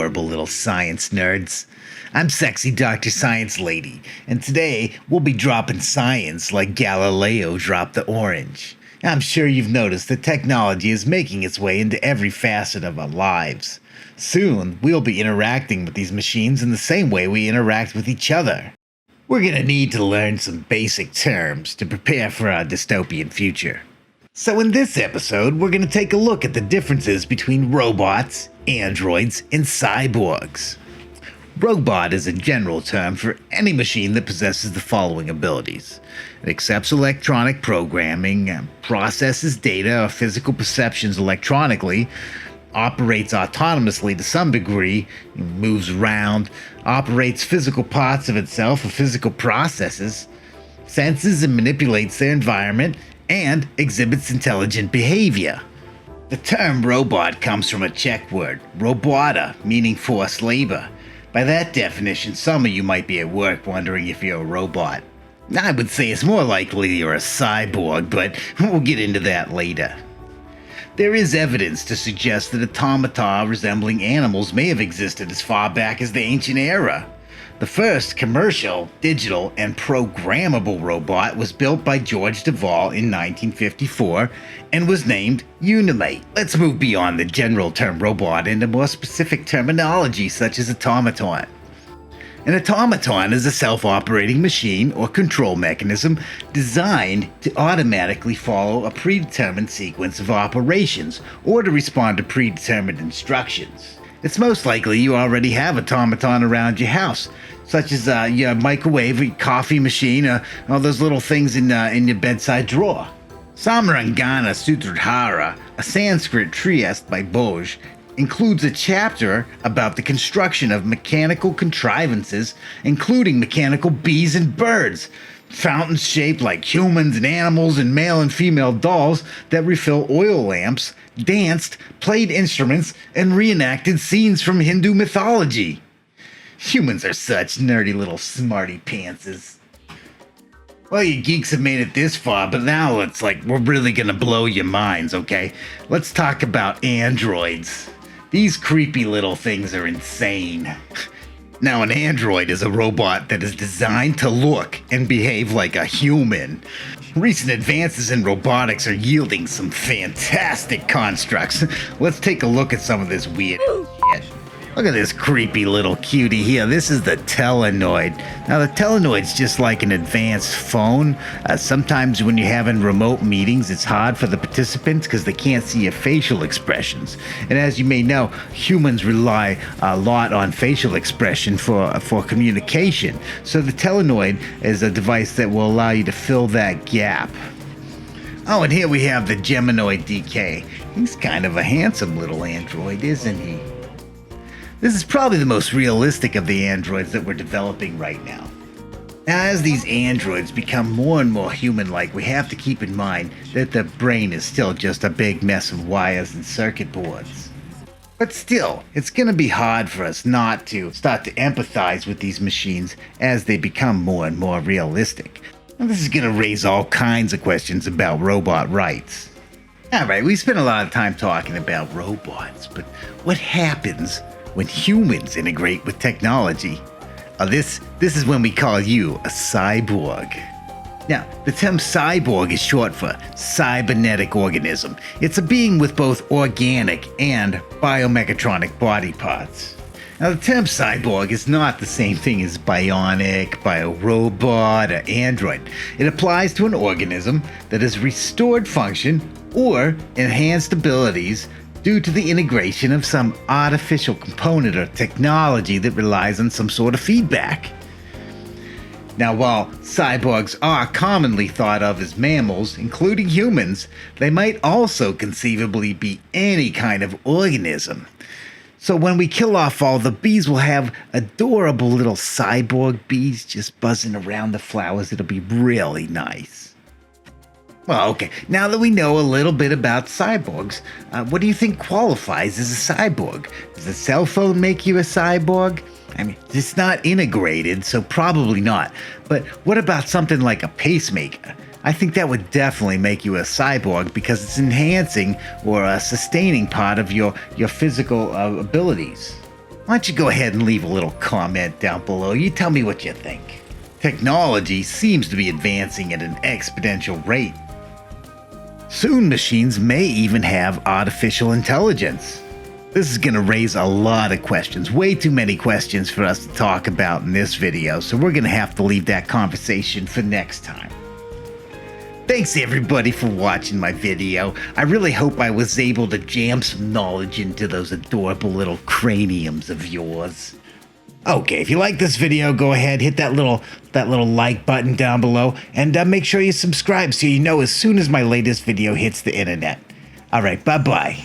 adorable little science nerds. I'm sexy Dr. Science Lady, and today we'll be dropping science like Galileo dropped the orange. I'm sure you've noticed that technology is making its way into every facet of our lives. Soon, we'll be interacting with these machines in the same way we interact with each other. We're gonna need to learn some basic terms to prepare for our dystopian future. So in this episode, we're gonna take a look at the differences between robots, androids, and cyborgs. Robot is a general term for any machine that possesses the following abilities. It accepts electronic programming, processes data or physical perceptions electronically, operates autonomously to some degree, moves around, operates physical parts of itself or physical processes, senses and manipulates their environment, and exhibits intelligent behavior. The term robot comes from a Czech word, robota, meaning forced labor. By that definition, some of you might be at work wondering if you're a robot. I would say it's more likely you're a cyborg, but we'll get into that later. There is evidence to suggest that automata resembling animals may have existed as far back as the ancient era. The first commercial, digital, and programmable robot was built by George Devol in 1954 and was named Unimate. Let's move beyond the general term robot into more specific terminology such as automaton. An automaton is a self-operating machine or control mechanism designed to automatically follow a predetermined sequence of operations or to respond to predetermined instructions. It's most likely you already have automaton around your house, such as your microwave, your coffee machine, or all those little things in your bedside drawer. Samarangana Sutradhara, a Sanskrit treatise by Bose, includes a chapter about the construction of mechanical contrivances, including mechanical bees and birds, fountains shaped like humans and animals, and male and female dolls that refill oil lamps, danced, played instruments, and reenacted scenes from Hindu mythology. Humans are such nerdy little smarty pantses. Well, you geeks have made it this far, but now we're really gonna blow your minds, okay? Let's talk about androids. These creepy little things are insane. Now, an android is a robot that is designed to look and behave like a human. Recent advances in robotics are yielding some fantastic constructs. Let's take a look at some of this weird shit. Look at this creepy little cutie here. This is the Telenoid. Now, the Telenoid's just like an advanced phone. Sometimes when you're having remote meetings, it's hard for the participants because they can't see your facial expressions. And as you may know, humans rely a lot on facial expression for communication. So the Telenoid is a device that will allow you to fill that gap. Oh, and here we have the Geminoid DK. He's kind of a handsome little android, isn't he? This is probably the most realistic of the androids that we're developing right now. Now, as these androids become more and more human-like, we have to keep in mind that the brain is still just a big mess of wires and circuit boards. But still, it's going to be hard for us not to start to empathize with these machines as they become more and more realistic. Now, this is going to raise all kinds of questions about robot rights. Alright, we spent a lot of time talking about robots, but what happens when humans integrate with technology? This is when we call you a cyborg. Now, the term cyborg is short for cybernetic organism. It's a being with both organic and biomechatronic body parts. Now, the term cyborg is not the same thing as bionic, biorobot, or android. It applies to an organism that has restored function or enhanced abilities due to the integration of some artificial component or technology that relies on some sort of feedback. Now, while cyborgs are commonly thought of as mammals, including humans, they might also conceivably be any kind of organism. So when we kill off all the bees, we'll have adorable little cyborg bees just buzzing around the flowers. It'll be really nice. Well, okay, now that we know a little bit about cyborgs, what do you think qualifies as a cyborg? Does a cell phone make you a cyborg? I mean, it's not integrated, so probably not. But what about something like a pacemaker? I think that would definitely make you a cyborg because it's enhancing or sustaining part of your physical abilities. Why don't you go ahead and leave a little comment down below? You tell me what you think. Technology seems to be advancing at an exponential rate. Soon machines may even have artificial intelligence. This is going to raise a lot of questions, way too many questions for us to talk about in this video, so we're going to have to leave that conversation for next time. Thanks everybody for watching my video. I really hope I was able to jam some knowledge into those adorable little craniums of yours. Okay, if you like this video, go ahead, hit that little like button down below, and make sure you subscribe so you know as soon as my latest video hits the internet. Alright, bye-bye.